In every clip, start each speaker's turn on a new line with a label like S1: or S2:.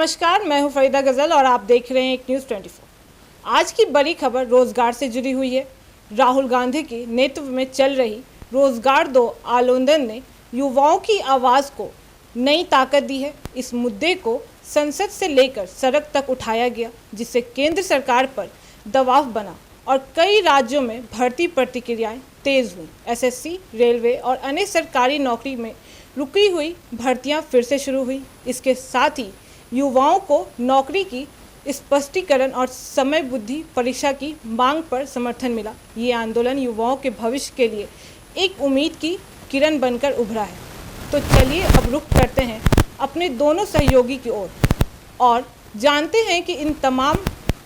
S1: नमस्कार, मैं हूं फरीदा गजल और आप देख रहे हैं एक न्यूज़ 24। आज की बड़ी खबर रोजगार से जुड़ी हुई है। राहुल गांधी के नेतृत्व में चल रही रोजगार दो आंदोलन ने युवाओं की आवाज़ को नई ताकत दी है। इस मुद्दे को संसद से लेकर सड़क तक उठाया गया, जिससे केंद्र सरकार पर दबाव बना और कई राज्यों में भर्ती प्रक्रियाएं तेज हुई। एसएससी, रेलवे और अन्य सरकारी नौकरी में रुकी हुई भर्तियां फिर से शुरू हुई। इसके साथ ही युवाओं को नौकरी की स्पष्टीकरण और समय बुद्धि परीक्षा की मांग पर समर्थन मिला। ये आंदोलन युवाओं के भविष्य के लिए एक उम्मीद की किरण बनकर उभरा है। तो चलिए अब रुख करते हैं अपने दोनों सहयोगी की ओर और जानते हैं कि इन तमाम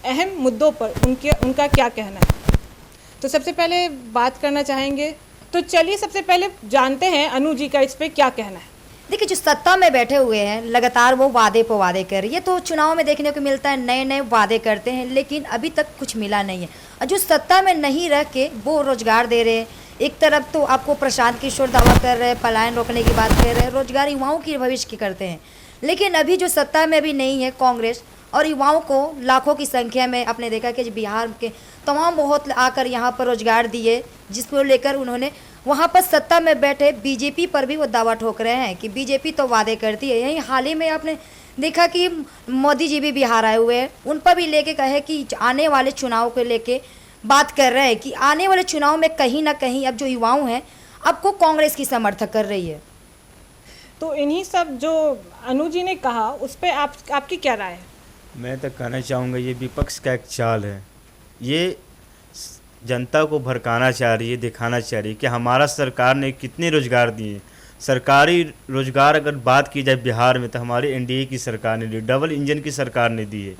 S1: अहम मुद्दों पर उनका क्या कहना है। तो सबसे पहले बात करना चाहेंगे, तो चलिए सबसे पहले जानते हैं अनु जी का इस पर क्या कहना है।
S2: देखिए, जो सत्ता में बैठे हुए हैं लगातार वो वादे पे वादे कर रही है। तो चुनाव में देखने को मिलता है नए नए वादे करते हैं, लेकिन अभी तक कुछ मिला नहीं है। और जो सत्ता में नहीं रह के वो रोजगार दे रहे हैं। एक तरफ तो आपको प्रशांत किशोर दावा कर रहे हैं, पलायन रोकने की बात कर रहे हैं, रोजगार युवाओं की भविष्य की करते हैं। लेकिन अभी जो सत्ता में अभी नहीं है कांग्रेस, और युवाओं को लाखों की संख्या में आपने देखा कि बिहार के तमाम बहुत आकर यहाँ पर रोजगार दिए, जिसको लेकर उन्होंने वहाँ पर सत्ता में बैठे बीजेपी पर भी वो दावा ठोक रहे हैं कि बीजेपी तो वादे करती है। यही हाल ही में आपने देखा कि मोदी जी भी बिहार आए हुए हैं, उन पर भी लेके कहे कि आने वाले चुनाव को लेके बात कर रहे हैं कि आने वाले चुनाव में कहीं ना कहीं अब जो युवाओं हैं आपको कांग्रेस की समर्थक कर रही है।
S1: तो इन्हीं सब जो अनु जी ने कहा उस पर आपकी क्या राय है?
S3: मैं तो कहना चाहूँगा ये विपक्ष का एक चाल है। ये जनता को भड़काना चाह रही है, दिखाना चाह रही है कि हमारा सरकार ने कितने रोजगार दिए। सरकारी रोजगार अगर बात की जाए बिहार में तो हमारे एनडीए की सरकार ने दी, डबल इंजन की सरकार ने दी है।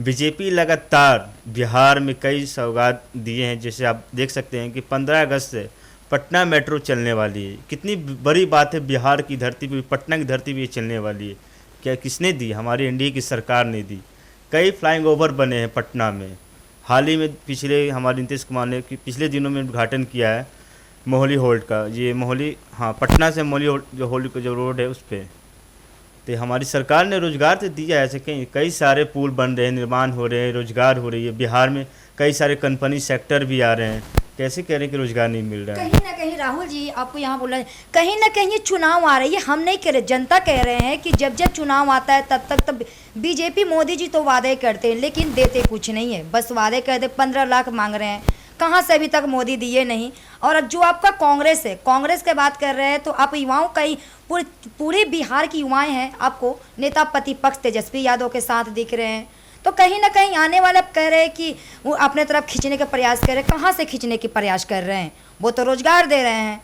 S3: बीजेपी लगातार बिहार में कई सौगात दिए हैं, जैसे आप देख सकते हैं कि 15 अगस्त से पटना मेट्रो चलने वाली है। कितनी बड़ी बात है, बिहार की धरती पर, पटना की धरती पर ये चलने वाली है। क्या किसने दी? हमारी एनडीए की सरकार ने दी। कई फ्लाइंग ओवर बने हैं पटना में। हाल ही में पिछले हमारे नीतीश कुमार ने पिछले दिनों में उद्घाटन किया है मोहाली होल्ड का। ये मोहाली, हाँ, पटना से मोहाली जो होल्ड का जो रोड है उस पर तो हमारी सरकार ने रोजगार तो दिया है। ऐसे कई सारे पुल बन रहे हैं, निर्माण हो रहे हैं, रोजगार हो रही है। बिहार में कई सारे कंपनी सेक्टर भी आ रहे हैं। कैसे कह रहे हैं कि रोजगार नहीं मिल रहा है?
S2: कहीं ना कहीं राहुल जी आपको यहाँ बोला है, कहीं ना कहीं ये चुनाव आ रही है, हम नहीं कह रहे, जनता कह रहे हैं कि जब जब चुनाव आता है तब बीजेपी मोदी जी तो वादे करते हैं लेकिन देते कुछ नहीं है। बस वादे करते, 15 लाख मांग रहे हैं, कहाँ से अभी तक मोदी दिए नहीं। और जो आपका कांग्रेस है, कांग्रेस की बात कर रहे हैं तो आप युवाओं का ही पूरे बिहार की युवाएं हैं, आपको नेता प्रतिपक्ष तेजस्वी यादव के साथ दिख रहे हैं। तो कहीं ना कहीं आने वाले कह रहे हैं कि वो अपने तरफ खींचने का प्रयास कर रहे हैं। कहाँ से खींचने की प्रयास कर रहे हैं? वो तो रोजगार दे रहे हैं,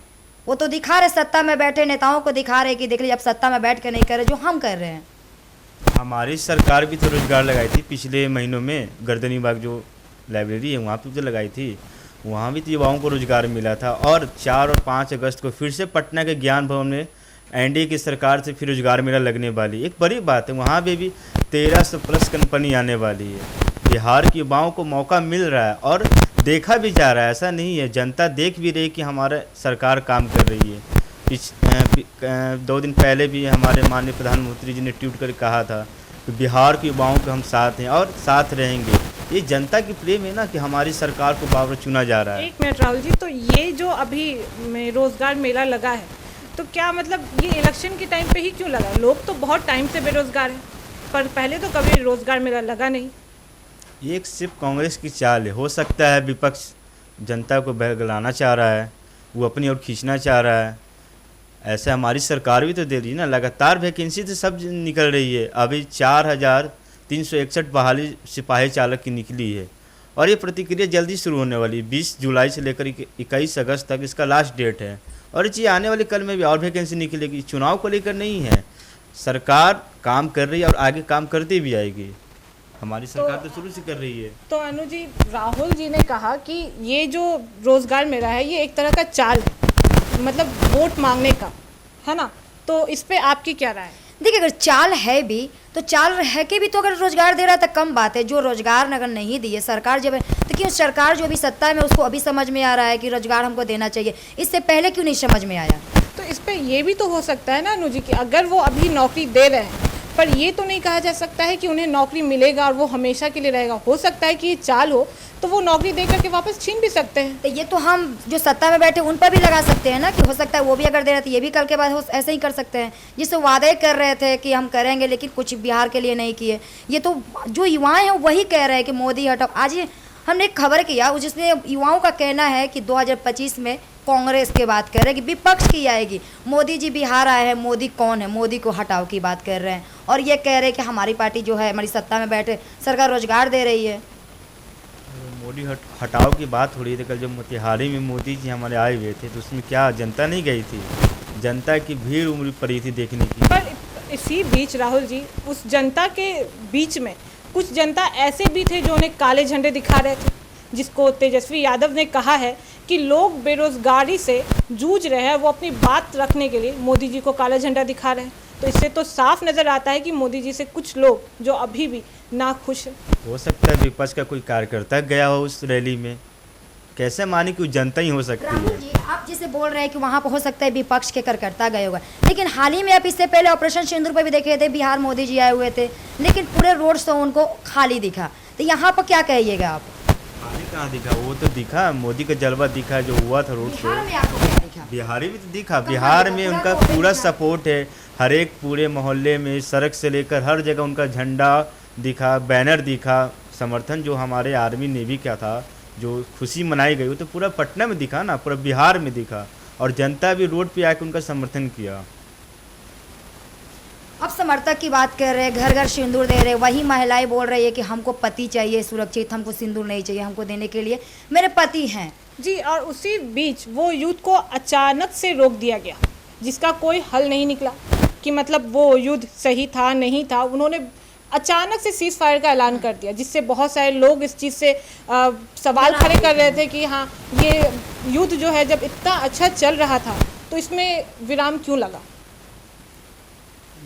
S2: वो तो दिखा रहे, सत्ता में बैठे नेताओं को दिखा रहे कि देख लीजिए अब सत्ता में बैठ कर नहीं कर रहे, जो हम कर रहे हैं।
S3: हमारी सरकार भी तो रोजगार लगाई थी पिछले महीनों में। गर्दनी बाग जो लाइब्रेरी है वहाँ पर तो लगाई थी, वहाँ भी तो युवाओं को रोजगार मिला था। और 4 और 5 अगस्त को फिर से पटना के ज्ञान भवन में एनडीए की सरकार से फिर रोजगार मेला लगने वाली। एक बड़ी बात है, वहाँ पे भी 1300 प्लस कंपनी आने वाली है। बिहार के युवाओं को मौका मिल रहा है और देखा भी जा रहा है। ऐसा नहीं है, जनता देख भी रही कि हमारा सरकार काम कर रही है। 2 दिन पहले भी हमारे माननीय प्रधानमंत्री जी ने ट्वीट कर कहा था कि बिहार के युवाओं के हम साथ हैं और साथ रहेंगे। ये जनता की प्रेम है ना कि हमारी सरकार को बार बार चुना जा रहा है।
S1: 1 मिनट राहुल जी, तो ये जो अभी रोजगार मेला लगा है, तो क्या मतलब ये इलेक्शन के टाइम पे ही क्यों लगा? लोग तो बहुत टाइम से बेरोजगार हैं, पर पहले तो कभी रोजगार मेला लगा नहीं।
S3: ये एक सिर्फ कांग्रेस की चाल है। हो सकता है विपक्ष जनता को बहलाना चाह रहा है, वो अपनी ओर खींचना चाह रहा है। ऐसे हमारी सरकार भी तो दे रही है ना, लगातार वैकेंसी तो सब निकल रही है। अभी 4361 बहाली सिपाही चालक की निकली है और ये प्रतिक्रिया जल्दी शुरू होने वाली है। 20 जुलाई से लेकर 21 अगस्त तक इसका लास्ट डेट है और ये आने वाले कल में भी और वैकेंसी निकलेगी। चुनाव को लेकर नहीं है, सरकार काम कर रही है और आगे काम करती भी आएगी। हमारी सरकार तो शुरू से कर रही है।
S1: तो अनु जी, राहुल जी ने कहा कि ये जो रोजगार मेला है ये एक तरह का चाल है, मतलब वोट मांगने का, है ना? तो इस पे आपकी क्या राय है?
S2: देखिए, अगर चाल है भी तो चाल है के भी तो अगर रोजगार दे रहा है तो कम बात है। जो रोजगार अगर नहीं दिए सरकार जब है तो क्यों सरकार जो अभी सत्ता में उसको अभी समझ में आ रहा है कि रोजगार हमको देना चाहिए, इससे पहले क्यों नहीं समझ में आया?
S1: तो इस पे ये भी तो हो सकता है ना अनु जी कि अगर वो अभी नौकरी दे रहे हैं पर ये तो नहीं कहा जा सकता है कि उन्हें नौकरी मिलेगा और वो हमेशा के लिए रहेगा। हो सकता है कि ये चाल हो तो वो नौकरी दे करके वापस छीन भी सकते हैं।
S2: तो ये तो हम जो सत्ता में बैठे उन पर भी लगा सकते हैं ना, कि हो सकता है वो भी अगर दे रहे थे ये भी कल के बाद ऐसे ही कर सकते हैं। जिससे वादे कर रहे थे कि हम करेंगे लेकिन कुछ बिहार के लिए नहीं किए। ये तो जो युवाएं हैं वही कह रहे हैं कि मोदी हटाओ। आज हमने एक खबर किया जिसमें युवाओं का कहना है कि 2025 में कांग्रेस की बात कर रहे हैं कि विपक्ष की आएगी। मोदी जी बिहार आए हैं, मोदी कौन है, मोदी को हटाओ की बात कर रहे हैं। और ये कह रहे हैं कि हमारी पार्टी जो है हमारी सत्ता में बैठे सरकार रोजगार दे रही है।
S3: मोदी हटाओ की बात हो रही थी। कल जब मोतिहारी में मोदी जी हमारे आए हुए थे तो उसमें क्या जनता नहीं गई थी? जनता की भीड़ उमड़ पड़ी थी देखने की।
S1: पर इसी बीच राहुल जी, उस जनता के बीच में कुछ जनता ऐसे भी थे जो उन्हें काले झंडे दिखा रहे थे, जिसको तेजस्वी यादव ने कहा है कि लोग बेरोजगारी से जूझ रहे हैं, वो अपनी बात रखने के लिए मोदी जी को काला झंडा दिखा रहे हैं। तो इससे तो साफ नज़र आता है कि मोदी जी से कुछ लोग जो अभी भी नाखुश हैं।
S3: हो सकता है विपक्ष का कोई कार्यकर्ता गया हो उस रैली में। कैसे माने कि जनता ही हो सकती
S2: राहुल
S3: है?
S2: जी, आप जैसे बोल रहे हैं कि वहाँ पर हो सकता है विपक्ष के कार्यकर्ता गए होगा, लेकिन हाल ही में आप इससे पहले ऑपरेशन सिंदूर पर भी देखे थे, बिहार मोदी जी आए हुए थे, लेकिन पूरे रोड शो उनको खाली दिखा। तो यहाँ पर क्या कहिएगा आप?
S3: खाली कहाँ दिखा? वो तो दिखा, मोदी का जलवा दिखा जो हुआ था रोड शो।
S2: बिहार में आपको क्या दिखा?
S3: बिहारी भी तो दिखा। बिहार में उनका पूरा सपोर्ट है। हर एक पूरे मोहल्ले में, सड़क से लेकर हर जगह उनका झंडा दिखा, बैनर दिखा। समर्थन जो हमारे आर्मी नेवी का था, जो खुशी मनाई गई, वो तो पूरा पटना में दिखा ना, पूरा बिहार में दिखा। और जनता भी रोड पे आकर उनका समर्थन किया।
S2: अब समर्थक की बात कर रहे हैं, घर घर सिंदूर दे रहे हैं। वही महिलाएं बोल रही है कि हमको पति चाहिए सुरक्षित, हमको सिंदूर नहीं चाहिए, हमको देने के लिए मेरे पति हैं।
S1: जी, और उसी बीच वो युद्ध को अचानक से रोक दिया गया, जिसका कोई हल नहीं निकला कि मतलब वो युद्ध सही था नहीं था। उन्होंने अचानक से सीज फायर का ऐलान कर दिया, जिससे बहुत सारे लोग इस चीज़ से सवाल खड़े कर रहे थे कि हाँ, ये युद्ध जो है जब इतना अच्छा चल रहा था तो इसमें विराम क्यों लगा।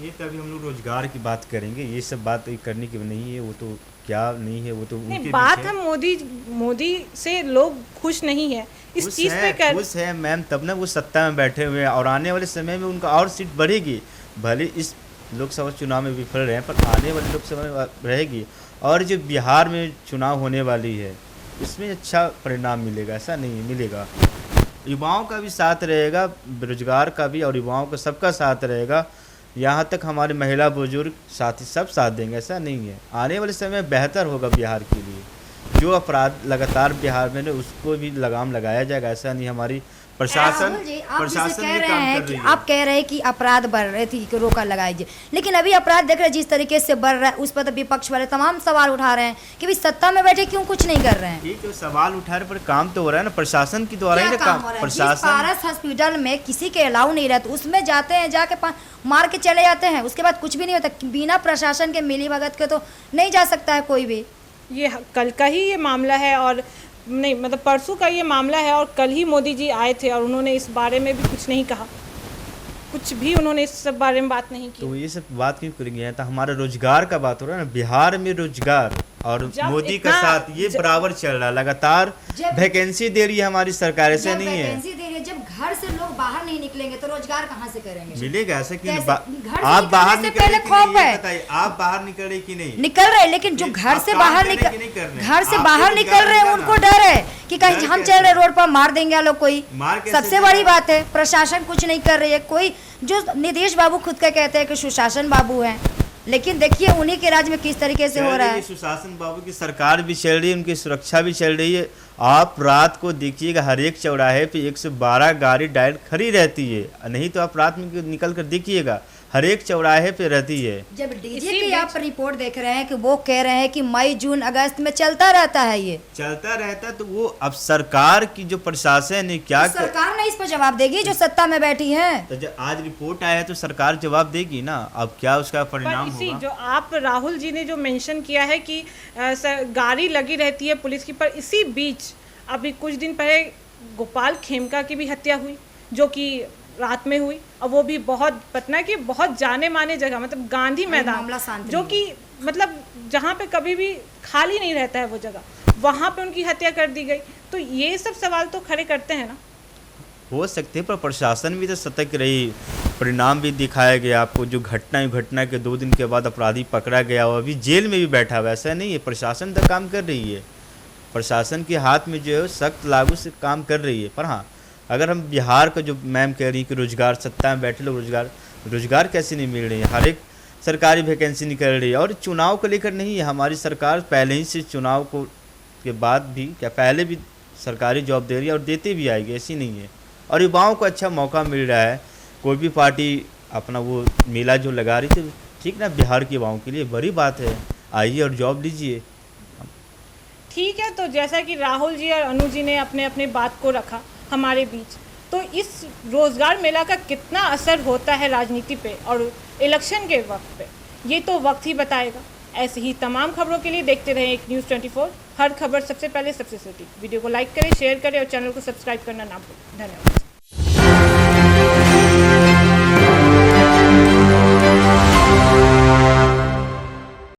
S3: ये तभी हम लोग रोजगार की बात करेंगे। ये सब बात करने की नहीं है, वो तो क्या नहीं है, वो तो
S1: नहीं,
S3: उनके
S1: बात
S3: बीच है।
S1: हम मोदी से लोग खुश नहीं है इस चीज़ पे कर।
S3: खुश है मैम, तब ना वो सत्ता में बैठे हुए हैं और आने वाले समय में उनका और सीट बढ़ेगी। भले इस लोकसभा चुनाव में विफल रहे हैं, पर आने वाले लोकसभा में रहेगी। और जो बिहार में चुनाव होने वाली है इसमें अच्छा परिणाम मिलेगा, ऐसा नहीं मिलेगा। युवाओं का भी साथ रहेगा, बेरोजगार का भी, और युवाओं का सबका साथ रहेगा। यहाँ तक हमारे महिला बुजुर्ग साथी सब साथ देंगे, ऐसा नहीं है। आने वाले समय बेहतर होगा बिहार के लिए। जो अपराध लगातार बिहार में उसको भी लगाम लगाया जाएगा, ऐसा नहीं। हमारी प्रशासन
S2: राहुल जी, आप जैसे
S3: प्रशासन
S2: कह
S3: भी
S2: रहे
S3: काम
S2: हैं
S3: कर
S2: कि
S3: रही है।
S2: आप कह रहे हैं कि अपराध बढ़ रहे थे कि रोका लगाइए, लेकिन अभी अपराध देख रहे हैं जिस तरीके से बढ़ रहा है, उस पर तो विपक्ष वाले तमाम सवाल उठा रहे हैं कि भाई सत्ता में बैठे क्यों कुछ नहीं कर रहे हैं।
S3: ये जो सवाल उठा रहे पर काम तो हो रहा है ना, प्रशासन की द्वारा ही
S2: क्या
S3: ना
S2: काम हो रहा है? जिस
S3: प्रशासन।
S2: पारस हॉस्पिटल में किसी के अलाउ नहीं रहता, उसमें जाते हैं, जाके मार के चले जाते हैं, उसके बाद कुछ भी नहीं होता। बिना प्रशासन के मिली भगत के तो नहीं जा सकता है कोई भी।
S1: ये कल का ही ये मामला है, और नहीं मतलब परसों का ये मामला है, और कल ही मोदी जी आए थे और उन्होंने इस बारे में भी कुछ नहीं कहा, कुछ भी उन्होंने इस सब बारे में बात नहीं की।
S3: तो ये सब बात क्यों करेंगे? तो हमारा रोजगार का बात हो रहा है ना, बिहार में रोजगार और
S1: जब
S3: मोदी का
S1: इतना-
S3: साथ ये बराबर चल रहा है। लगातार
S2: जब-
S3: वैकेंसी दे रही है हमारी सरकार, ऐसे
S2: जब
S3: नहीं है।
S2: वैकेंसी दे रही है, जब घर से लोग बाहर नहीं निकलेंगे तो रोजगार कहाँ से करेंगे?
S3: मिलेगा ऐसा क्यों?
S2: कैसे? घर से
S3: आप बाहर
S2: निकलने से
S3: निकल रहे
S2: पहले
S3: कि
S2: खौफ
S3: नहीं, ये
S2: है।
S3: बताइए, आप बाहर निकल रहे कि नहीं?
S2: निकल रहे, लेकिन जो
S3: फिर
S2: घर
S3: आप
S2: से
S3: काम
S2: बाहर
S3: कर रहे
S2: निकल
S3: कि नहीं कर रहे?
S2: घर से
S3: आपको
S2: बाहर
S3: रोजगार
S2: निकल रहे हैं,
S3: मिला
S2: उनको
S3: ना।
S2: डर है कि कहीं
S3: डर
S2: हम
S3: कैसे?
S2: चल रहे रोड पर मार देंगे लोग कोई।
S3: मार कैसे
S2: सबसे
S3: देगा?
S2: बड़ी बात है प्रशासन कुछ नहीं कर रही है। कोई जो नीतीश बाबू खुद का कहते हैं कि सुशासन बाबू हैं, लेकिन देखिए उन्हीं के राज में किस तरीके से हो रहा है।
S3: सुशासन बाबू की सरकार भी चल रही है, उनकी सुरक्षा भी चल रही है। आप रात को देखिएगा हर एक चौराहे पे 112 गाड़ी डायरेक्ट खड़ी रहती है, नहीं तो आप रात में निकल कर देखिएगा हर एक चौराहे पे रहती है।
S2: जब डीजे
S1: इसी
S2: की
S1: बीच-
S2: आप रिपोर्ट देख रहे हैं कि वो कह रहे हैं कि मई जून अगस्त में चलता रहता है, ये
S3: चलता रहता तो वो अब सरकार की जो प्रशासन है क्या
S2: तो सरकार नहीं इस पर जवाब देगी जो सत्ता में बैठी है।
S3: तो जब आज रिपोर्ट आया है तो सरकार जवाब देगी ना। अब क्या उसका
S1: पर
S3: परिणाम
S1: इसी
S3: होगा?
S1: जो आप राहुल जी ने जो मेंशन किया है कि गाड़ी लगी रहती है पुलिस की, पर इसी बीच अभी कुछ दिन पहले गोपाल खेमका की भी हत्या हुई, जो कि रात में हुई, और वो भी बहुत पटना की बहुत जाने माने जगह, मतलब गांधी
S2: मामला
S1: मैदान,
S2: शांति
S1: जो कि मतलब जहाँ पे कभी भी खाली नहीं रहता है वो जगह, वहाँ पे उनकी हत्या कर दी गई। तो ये सब सवाल तो खड़े करते हैं ना।
S3: हो सकते हैं, पर प्रशासन भी तो सतर्क रही। परिणाम भी दिखाया गया आपको। जो घटना के 2 दिन के बाद अपराधी पकड़ा गया, वो अभी जेल में भी बैठा हुआ। ऐसा नहीं है, प्रशासन तो काम कर रही है, प्रशासन के हाथ में जो है सख्त लागू से काम कर रही है। पर हाँ, अगर हम बिहार का जो मैम कह रही है कि रोजगार, सत्ता में बैठे लोग रोजगार कैसे नहीं मिल रही है, हर एक सरकारी वैकेंसी निकल रही है। और चुनाव को लेकर नहीं है, हमारी सरकार पहले ही से चुनाव को के बाद भी, क्या पहले भी सरकारी जॉब दे रही है और देते भी आएगी, ऐसी नहीं है। और युवाओं को अच्छा मौका मिल रहा है, कोई भी पार्टी अपना वो मेला जो लगा रही थी, ठीक ना, बिहार के युवाओं के लिए बड़ी बात है, आइए और जॉब लीजिए।
S1: ठीक है, तो जैसा कि राहुल जी और अनु जी ने अपने अपने बात को रखा हमारे बीच, तो इस रोज़गार मेला का कितना असर होता है राजनीति पे और इलेक्शन के वक्त पे, ये तो वक्त ही बताएगा। ऐसे ही तमाम खबरों के लिए देखते रहें एक न्यूज़ 24, हर खबर सबसे पहले सबसे सटीक। वीडियो को लाइक करें, शेयर करें और चैनल को सब्सक्राइब करना ना भूलें। धन्यवाद।